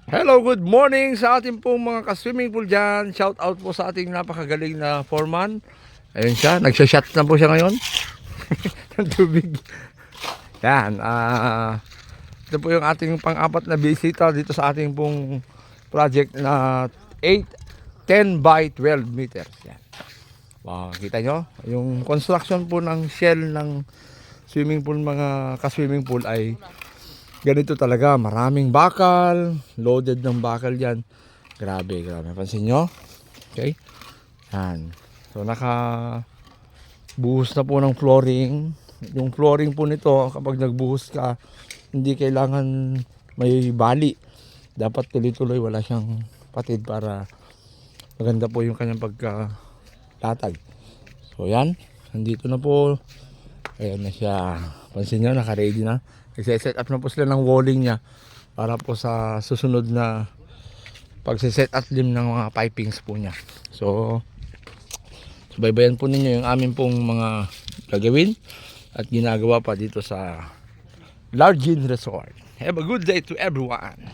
Hello, good morning sa ating pong mga ka-swimming pool dyan. Shout out po sa ating napakagaling na foreman. Ayun siya, nagsha-shot na po siya ngayon ng tubig. Yan, ito po yung ating pang-apat na bisita dito sa ating pong project na 10 by 12 meters. Yan. Wow, kita nyo, yung construction po ng shell ng swimming pool, mga ka-swimming pool ay ganito talaga, maraming bakal, loaded ng bakal yan. Grabe, grabe. Pansin nyo? Okay? Yan. So, nakabuhos na po ng flooring. Yung flooring po nito, kapag nagbuhos ka, hindi kailangan may bali. Dapat tuloy-tuloy, wala siyang patid para maganda po yung kanyang pagkalatag. So, yan. Nandito na po. Ayan na siya. Pansin nyo, naka-ready na. Nagsiset up na po sila ng walling niya para po sa susunod na pagsiset up lim ng mga pipings po niya. So, subaybayan po ninyo yung amin pong mga gagawin at ginagawa pa dito sa Largin Resort. Have a good day to everyone.